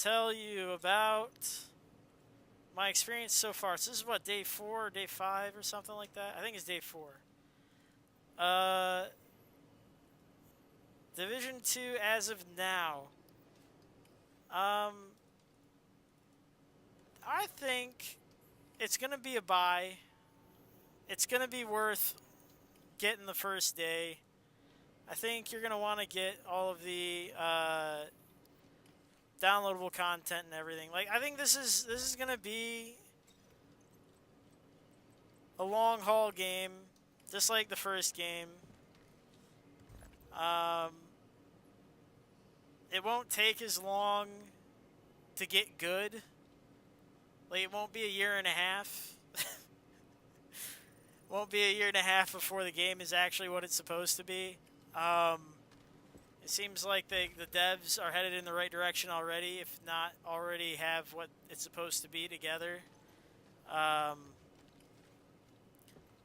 tell you about my experience so far. So this is what, day 4 or day 5 or something like that? I think it's day 4. Uh, Division 2 as of now. I think it's going to be a buy. It's going to be worth getting the first day. I think you're going to want to get all of the downloadable content and everything. Like, I think this is going to be a long haul game, just like the first game. It won't take as long to get good. Like, it won't be a year and a half. Won't be a year and a half before the game is actually what it's supposed to be. It seems like the devs are headed in the right direction already, if not already have what it's supposed to be together.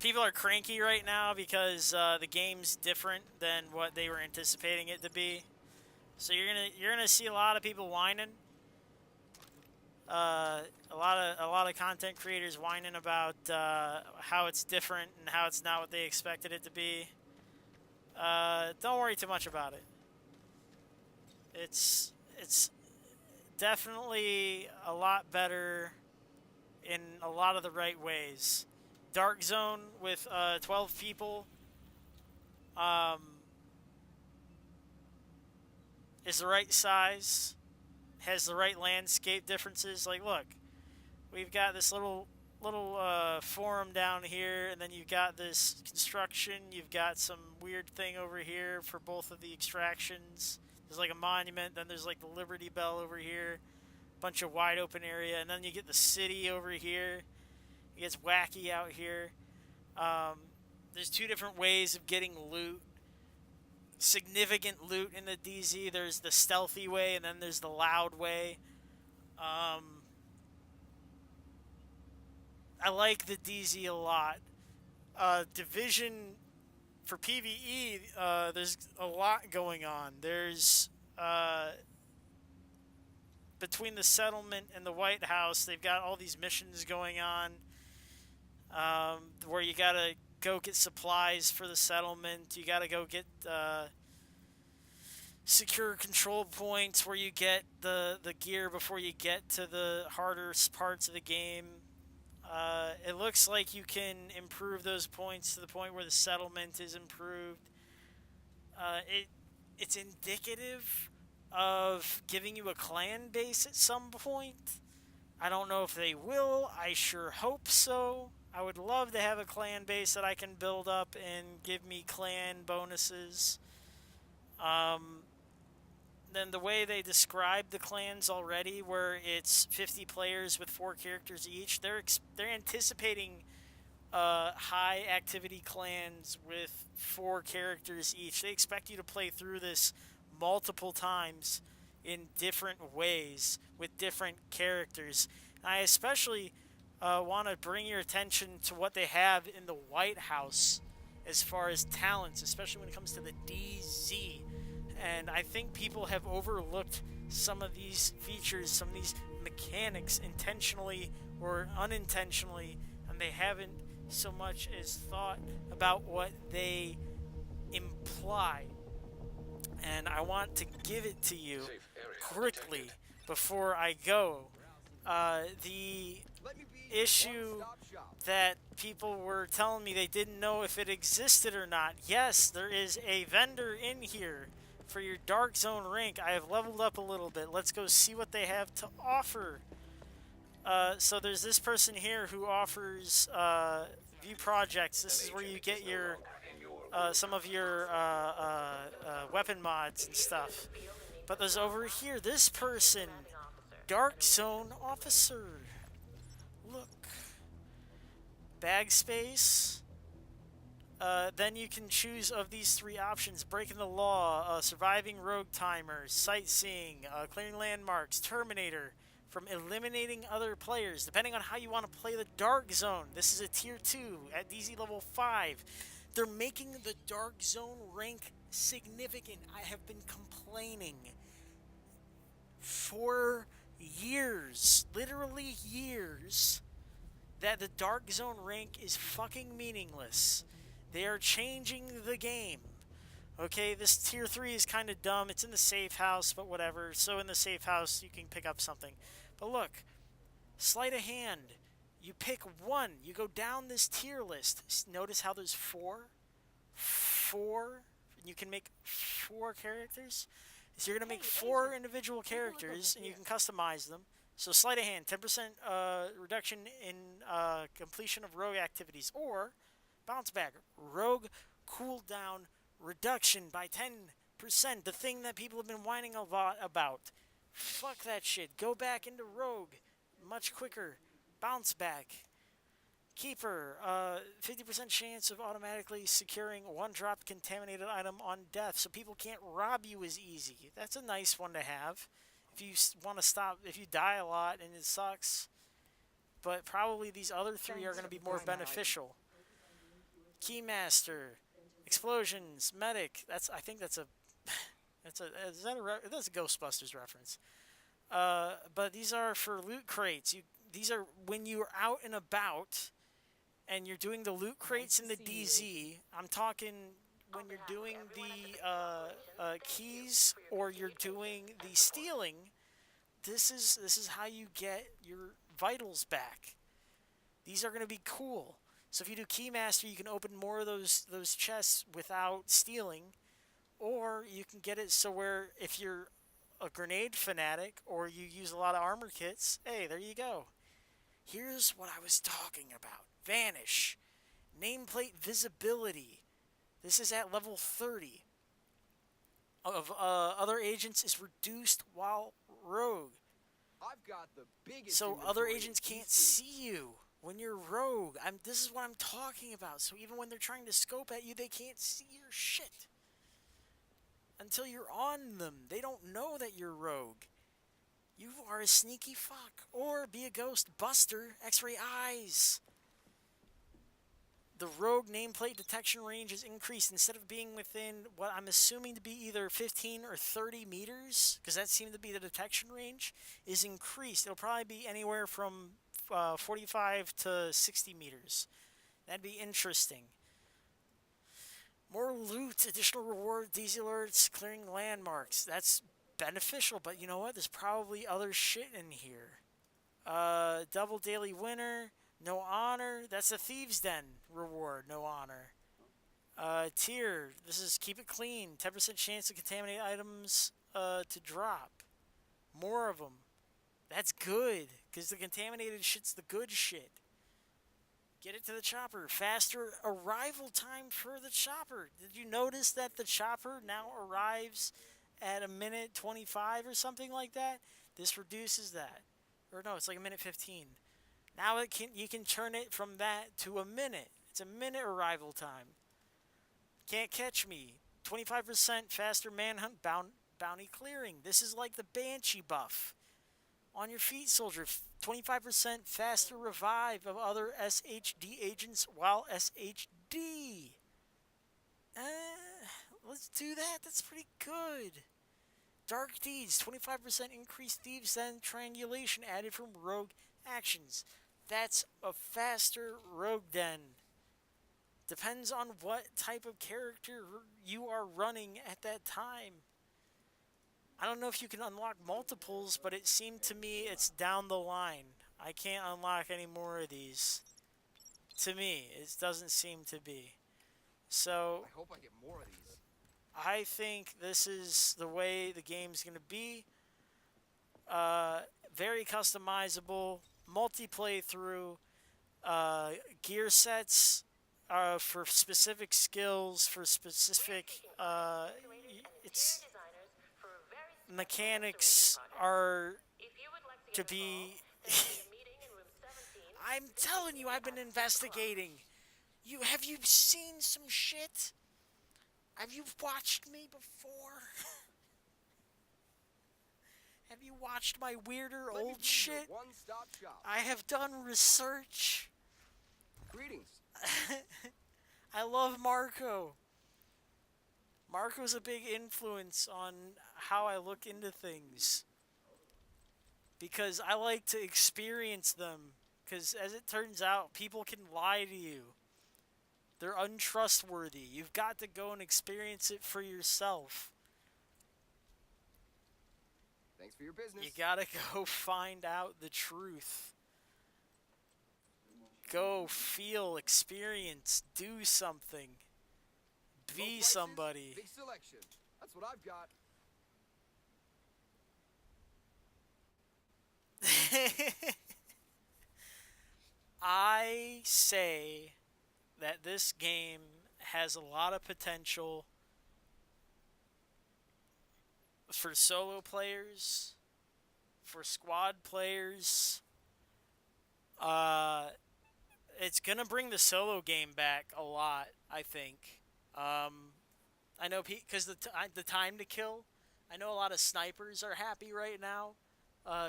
People are cranky right now because the game's different than what they were anticipating it to be. So you're gonna see a lot of people whining. A lot of content creators whining about how it's different and how it's not what they expected it to be. Don't worry too much about it. It's definitely a lot better in a lot of the right ways. Dark Zone with 12 people is the right size, has the right landscape differences. Like, look, we've got this little forum down here, and then you've got this construction. You've got some weird thing over here for both of the extractions. There's like a monument, then there's like the Liberty Bell over here, bunch of wide open area, and then you get the city over here. It gets wacky out here. There's two different ways of getting loot. Significant loot in the DZ. There's the stealthy way, and then there's the loud way. I like the DZ a lot. Division for PvE, there's a lot going on. There's between the settlement and the White House, they've got all these missions going on where you gotta go get supplies for the settlement. You gotta go get secure control points where you get the gear before you get to the harder parts of the game. It looks like you can improve those points to the point where the settlement is improved. It's indicative of giving you a clan base at some point. I don't know if they will. I sure hope so. I would love to have a clan base that I can build up and give me clan bonuses. Then the way they describe the clans already, where it's 50 players with 4 characters each, they're anticipating high activity clans with 4 characters each. They expect you to play through this multiple times in different ways with different characters. And I especially want to bring your attention to what they have in the White House as far as talents, especially when it comes to the DZ. And I think people have overlooked some of these features, some of these mechanics intentionally or unintentionally, and they haven't so much as thought about what they imply. And I want to give it to you quickly before I go. The issue that people were telling me they didn't know if it existed or not. Yes, there is a vendor in here for your Dark Zone rank. I have leveled up a little bit. Let's go see what they have to offer. So there's this person here who offers view projects. This is where you get your some of your weapon mods and stuff. But there's over here this person, Dark Zone Officer. Look, bag space. Then you can choose of these 3 options: breaking the law, surviving rogue timers, sightseeing, clearing landmarks, terminator, from eliminating other players, depending on how you want to play the Dark Zone. This is a tier 2 at DZ level 5. They're making the Dark Zone rank significant. I have been complaining for years, literally years, that the Dark Zone rank is fucking meaningless. They are changing the game. Okay, this tier 3 is kind of dumb. It's in the safe house, but whatever. So in the safe house, you can pick up something. But look, sleight of hand. You pick one. You go down this tier list. Notice how there's four? Four? You can make 4 characters? So you're going to make 4 individual characters, and you can customize them. So sleight of hand, 10% reduction in completion of rogue activities. Or bounce back, rogue cooldown reduction by 10%. The thing that people have been whining a lot about. Fuck that shit. Go back into rogue much quicker. Bounce back. Keeper, 50% chance of automatically securing one drop contaminated item on death, so people can't rob you as easy. That's a nice one to have. If you want to stop, if you die a lot and it sucks. But probably these other 3 are going to be more beneficial. Keymaster, explosions, medic. I think that's a that's a Ghostbusters reference. But these are for loot crates. These are when you're out and about and you're doing the loot crates in the DZ. I'm talking when you're doing the keys or you're doing the stealing. This is how you get your vitals back. These are going to be cool. So if you do Keymaster, you can open more of those chests without stealing, or you can get it so where if you're a grenade fanatic or you use a lot of armor kits, hey, there you go. Here's what I was talking about. Vanish. Nameplate visibility. This is at level 30. Of other agents is reduced while rogue. I've got the biggest so other agents can't see you when you're rogue. This is what I'm talking about. So even when they're trying to scope at you, they can't see your shit. Until you're on them. They don't know that you're rogue. You are a sneaky fuck. Or be a ghost buster. X-ray eyes. The rogue nameplate detection range is increased. Instead of being within what I'm assuming to be either 15 or 30 meters, because that seemed to be the detection range, is increased. It'll probably be anywhere from 45 to 60 meters. That'd be interesting. More loot, additional rewards, easy alerts, clearing landmarks. That's beneficial, but you know what? There's probably other shit in here. Double daily winner. No honor. That's a Thieves' Den reward. No honor. Tier. This is keep it clean. 10% chance to contaminate items to drop. More of them. That's good. Because the contaminated shit's the good shit. Get it to the chopper. Faster arrival time for the chopper. Did you notice that the chopper now arrives at a minute 25 or something like that? This reduces that. Or no, it's like a minute 15. Now you can turn it from that to a minute. It's a minute arrival time. Can't catch me. 25% faster manhunt bounty clearing. This is like the Banshee buff. On your feet, soldier. 25% faster revive of other SHD agents while SHD. Let's do that. That's pretty good. Dark Deeds. 25% increased Thieves' Den triangulation added from rogue actions. That's a faster rogue den. Depends on what type of character you are running at that time. I don't know if you can unlock multiples, but it seemed to me it's down the line. I can't unlock any more of these. To me, it doesn't seem to be. So, I hope I get more of these. I think this is the way the game's going to be. Very customizable, multi-playthrough, gear sets for specific skills, for specific, it's mechanics are to be. I'm telling you, I've been investigating. Have you seen some shit? Have you watched me before? Have you watched my weirder old shit? One-stop shop. I have done research. Greetings. I love Marco. Marco's a big influence on how I look into things. because I like to experience them. Because as it turns out, people can lie to you. They're untrustworthy. You've got to go and experience it for yourself. Thanks for your business. You gotta go find out the truth. Go feel, experience, do something. Low Be prices, somebody. big selection. That's what I've got. I say that this game has a lot of potential for solo players, for squad players. Uh, it's gonna bring the solo game back a lot, I think. I know because the time to kill. I know a lot of snipers are happy right now.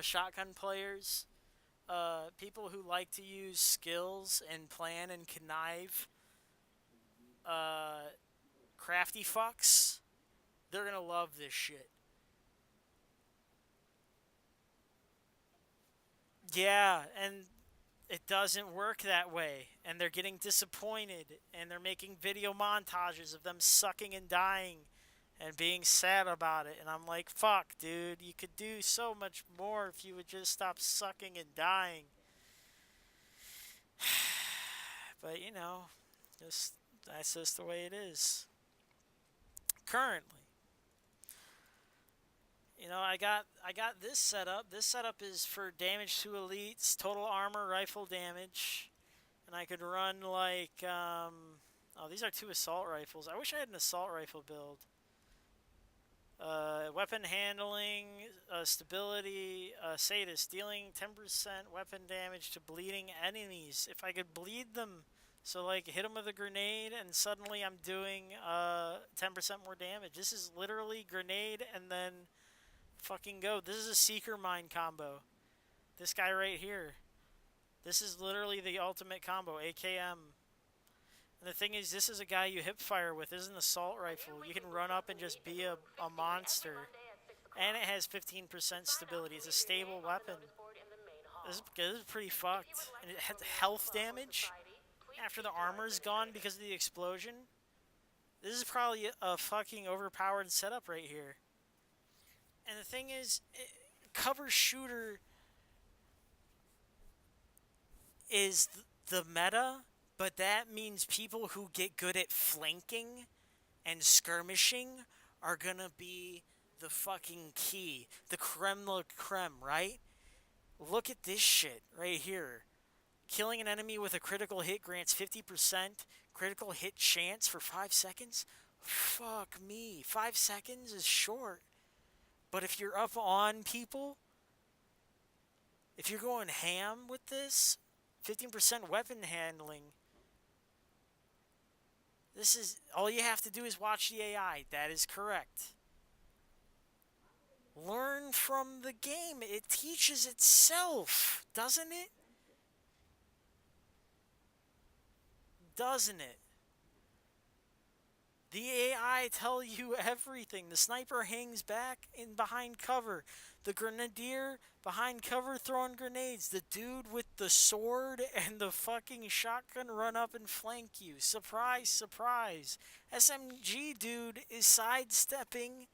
Shotgun players, people who like to use skills and plan and connive. Uh, Crafty fucks. They're gonna love this shit. Yeah, and it doesn't work that way, and they're getting disappointed, and they're making video montages of them sucking and dying and being sad about it. And I'm like, fuck, dude, you could do so much more if you would just stop sucking and dying. But just that's just the way it is currently. I got this setup. This setup is for damage to elites, total armor, rifle damage, and I could run like oh, these are two assault rifles. I wish I had an assault rifle build. Weapon handling, stability, sadist, dealing 10% weapon damage to bleeding enemies. If I could bleed them, so like hit them with a grenade and suddenly I'm doing 10% more damage. This is literally grenade and then fucking go. This is a seeker mine combo. This guy right here. This is literally the ultimate combo, AKM. And the thing is, this is a guy you hip fire with. This is an assault rifle. You can run up and just be a monster. And it has 15% stability. It's a stable weapon. This is pretty fucked. And it has health damage after the armor's gone because of the explosion. This is probably a fucking overpowered setup right here. And the thing is, cover shooter is the meta, but that means people who get good at flanking and skirmishing are gonna be the fucking key. The creme de la creme, right? Look at this shit right here. Killing an enemy with a critical hit grants 50% critical hit chance for 5 seconds? Fuck me. 5 seconds is short. But if you're up on people, if you're going ham with this, 15% weapon handling, this is all you have to do is watch the AI. That is correct. Learn from the game. It teaches itself, doesn't it? Doesn't it? The AI tell you everything. The sniper hangs back in behind cover. The grenadier behind cover throwing grenades. The dude with the sword and the fucking shotgun run up and flank you. Surprise, surprise. SMG dude is sidestepping,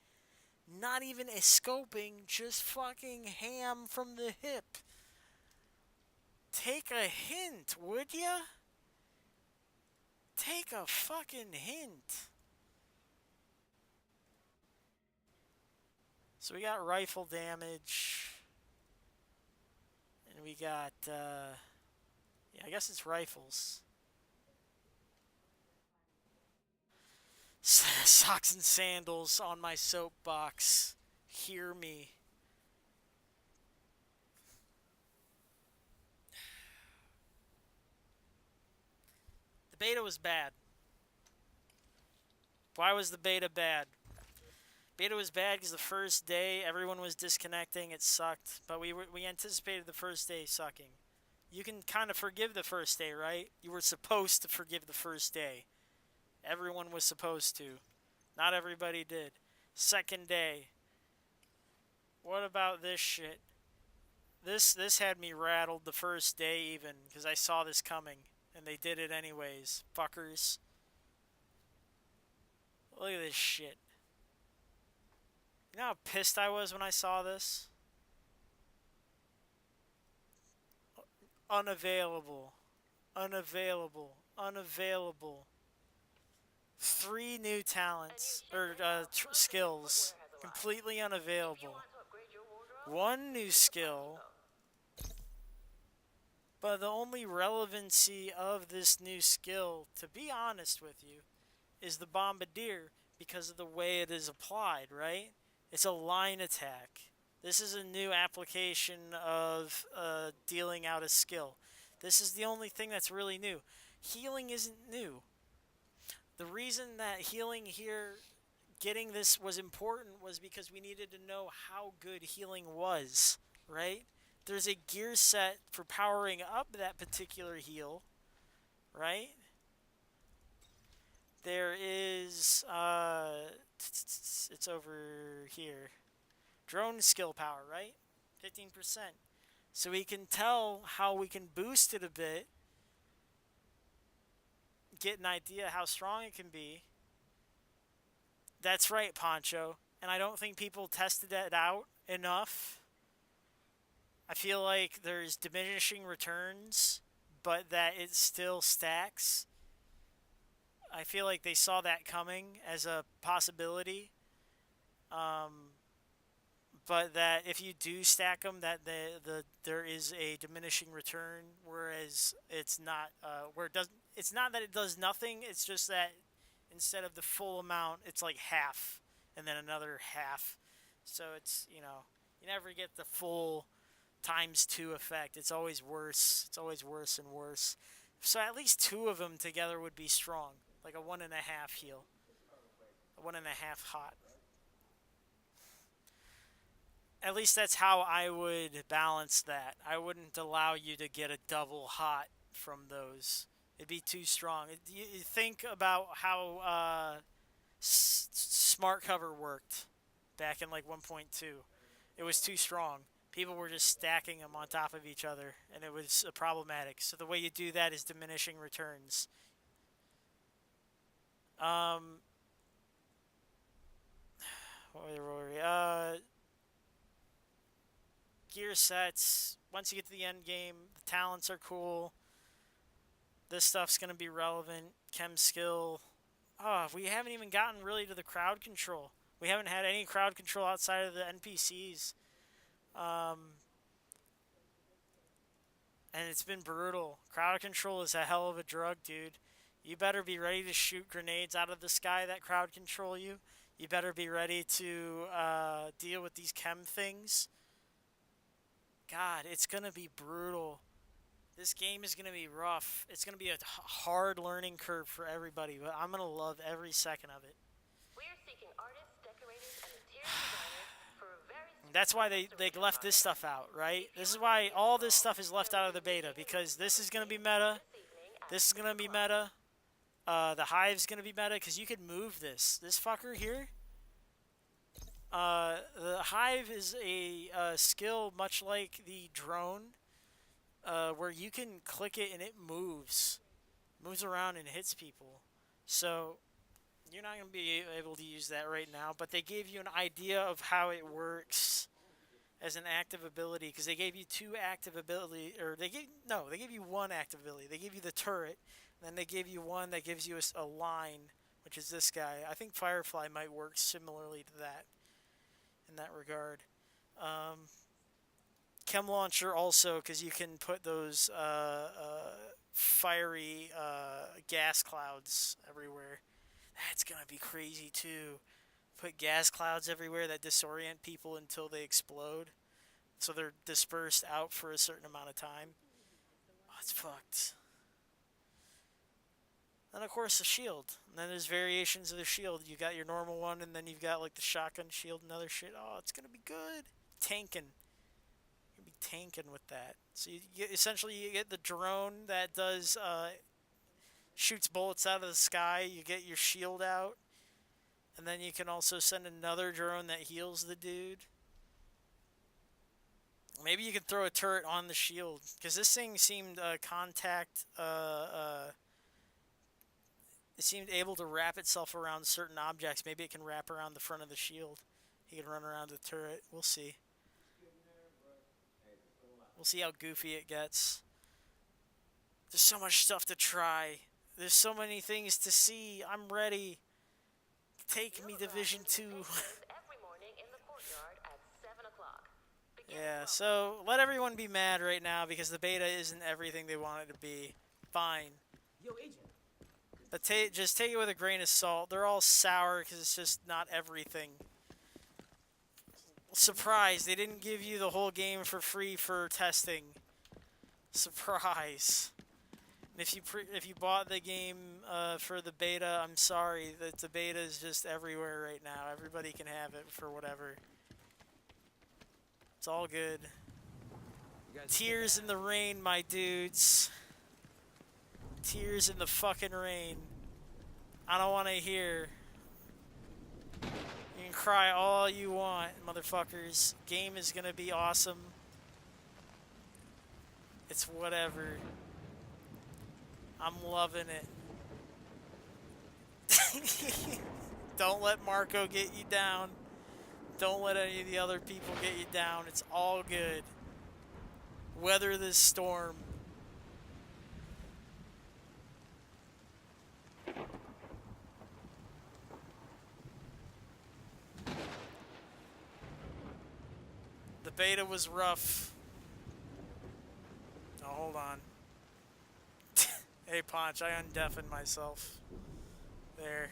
not even scoping, just fucking ham from the hip. Take a hint, would ya? Take a fucking hint. So we got rifle damage. And we got, yeah, I guess it's rifles. Socks and sandals on my soapbox. Hear me. The beta was bad. Why was the beta bad? Beta was bad because the first day everyone was disconnecting. It sucked, but we anticipated the first day sucking. You can kind of forgive the first day, right? You were supposed to forgive the first day. Everyone was supposed to. Not everybody did. Second day. What about this shit? This had me rattled the first day even because I saw this coming and they did it anyways. Fuckers. Look at this shit. You know how pissed I was when I saw this? Unavailable. Unavailable. Unavailable. 3 new talents or skills completely unavailable. 1 new skill, but the only relevancy of this new skill, to be honest with you, is the Bombardier because of the way it is applied, right? It's a line attack. This is a new application of dealing out a skill. This is the only thing that's really new. Healing isn't new. The reason that healing here, getting this was important was because we needed to know how good healing was, right? There's a gear set for powering up that particular heal, right? There is, it's over here. Drone skill power, right? 15%. So we can tell how we can boost it a bit, get an idea how strong it can be. That's right, Poncho. And I don't think people tested it out enough. I feel like there's diminishing returns, but that it still stacks. I feel like they saw that coming as a possibility. But that if you do stack them, that there is a diminishing return, whereas it's not where it doesn't. It's not that it does nothing. It's just that instead of the full amount, it's like half, and then another half. So it's you never get the full times 2 effect. It's always worse. It's always worse and worse. So at least 2 of them together would be strong, like a 1.5 heal, a 1.5 hot. At least that's how I would balance that. I wouldn't allow you to get a double hot from those. It'd be too strong. You think about how smart cover worked back in like 1.2. It was too strong. People were just stacking them on top of each other, and it was problematic. So the way you do that is diminishing returns. Where were we? Gear sets. Once you get to the end game, the talents are cool. This stuff's gonna be relevant. Chem skill. Oh, we haven't even gotten really to the crowd control. We haven't had any crowd control outside of the NPCs. And it's been brutal. Crowd control is a hell of a drug, dude. You better be ready to shoot grenades out of the sky that crowd control you. You better be ready to deal with these chem things. God, it's going to be brutal. This game is going to be rough. It's going to be a hard learning curve for everybody, but I'm going to love every second of it. We're seeking artists, decorators, and interior designers for a very That's why they left this stuff out, right? This is why all this stuff is left out of the beta, because this is going to be meta. This is going to be meta. The Hive's going to be meta, because you can move this. This fucker here. The Hive is a skill much like the drone, where you can click it and it moves around and hits people. So you're not going to be able to use that right now, but they gave you an idea of how it works as an active ability, because they gave you 2 active ability, or they gave you 1 active ability. They gave you the turret, and then they gave you one that gives you a line, which is this guy. I think Firefly might work similarly to that in that regard. Chem launcher also, because you can put those fiery gas clouds everywhere. That's gonna be crazy too. Put gas clouds everywhere that disorient people until they explode, so they're dispersed out for a certain amount of time. Oh, it's fucked. Then of course the shield. And then there's variations of the shield. You got your normal one, and then you've got like the shotgun shield and other shit. Oh, it's gonna be good. Tanking. You'll be tanking with that. So essentially you get the drone that does shoots bullets out of the sky. You get your shield out, and then you can also send another drone that heals the dude. Maybe you could throw a turret on the shield, because this thing seemed contact. It seemed able to wrap itself around certain objects. Maybe it can wrap around the front of the shield. He can run around the turret. We'll see. We'll see how goofy it gets. There's so much stuff to try. There's so many things to see. I'm ready. Take me Division 2. Every morning in the courtyard at 7 o'clock. Yeah, so let everyone be mad right now because the beta isn't everything they want it to be. Fine. Yo, agent. But just take it with a grain of salt. They're all sour because it's just not everything. Surprise, they didn't give you the whole game for free for testing. Surprise. And if you bought the game for the beta, I'm sorry that the beta is just everywhere right now. Everybody can have it for whatever. It's all good. Tears in the rain, my dudes. Tears in the fucking rain. I don't want to hear. You can cry all you want, motherfuckers. Game is gonna be awesome. It's whatever. I'm loving it. Don't let Marco get you down. Don't let any of the other people get you down. It's all good. Weather this storm. The beta was rough. Oh, hold on. Hey, Ponch, I undeafened myself. There.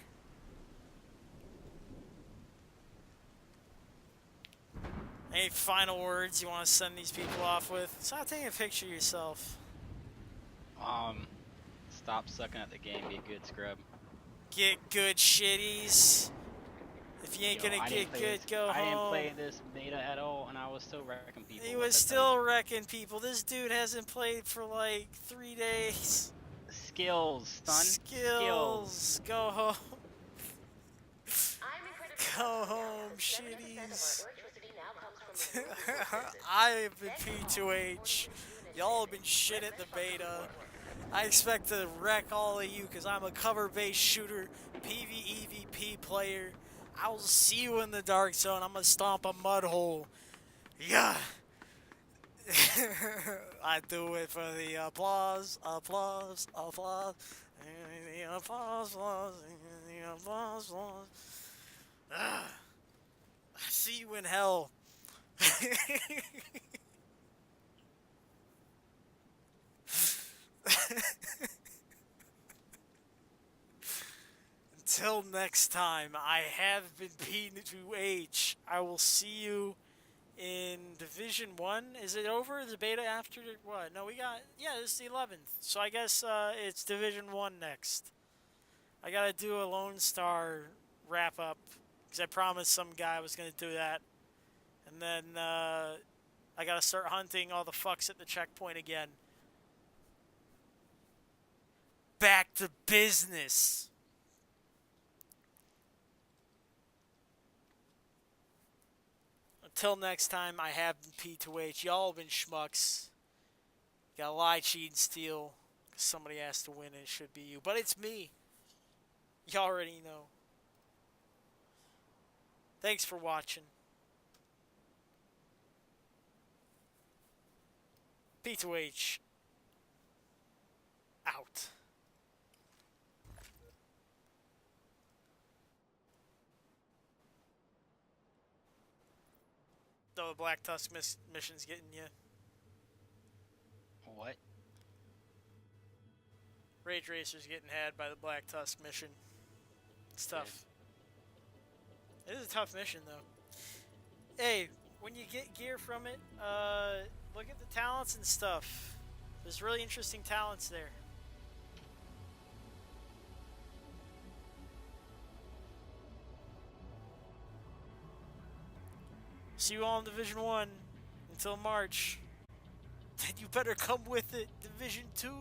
Any final words you want to send these people off with? Stop taking a picture of yourself. Stop sucking at the game. Be a good scrub. Get good, shitties. If you ain't Yo, gonna I get didn't play good, this- go I home. didn't play this beta at all, and I was still wrecking people. He What was that still tell wrecking people. This dude hasn't played for like 3 days. you? Skills, son. Skills. Go home. I'm incredibly Go proud to home, announce that 70% of our shitties. electricity now comes from renewable sources. I have been P2H. Y'all have been shit at the beta. I expect to wreck all of you because I'm a cover-based shooter, PvEVP player. I will see you in the dark zone. I'm gonna stomp a mud hole. Yeah. I do it for the applause, applause, applause, and the applause, applause, and the applause, applause. Ah. I see you in hell. Until next time, I have been P2H. I will see you in Division 1. Is it over? The beta after what? No, we got... Yeah, this is the 11th. So I guess it's Division 1 next. I gotta do a Lone Star wrap-up. Because I promised some guy I was gonna do that. And then I gotta start hunting all the fucks at the checkpoint again. Back to business. Until next time, I have been P2H. Y'all have been schmucks. Gotta lie, cheat, and steal. 'Cause somebody has to win, and it should be you. But it's me. You already know. Thanks for watching. P2H. Out. The Black Tusk mission's getting you. What? Rage Racer's getting had by the Black Tusk mission. It's tough. It is a tough mission, though. Hey, when you get gear from it, look at the talents and stuff. There's really interesting talents there. See you all in Division 1 until March. Then you better come with it, Division 2.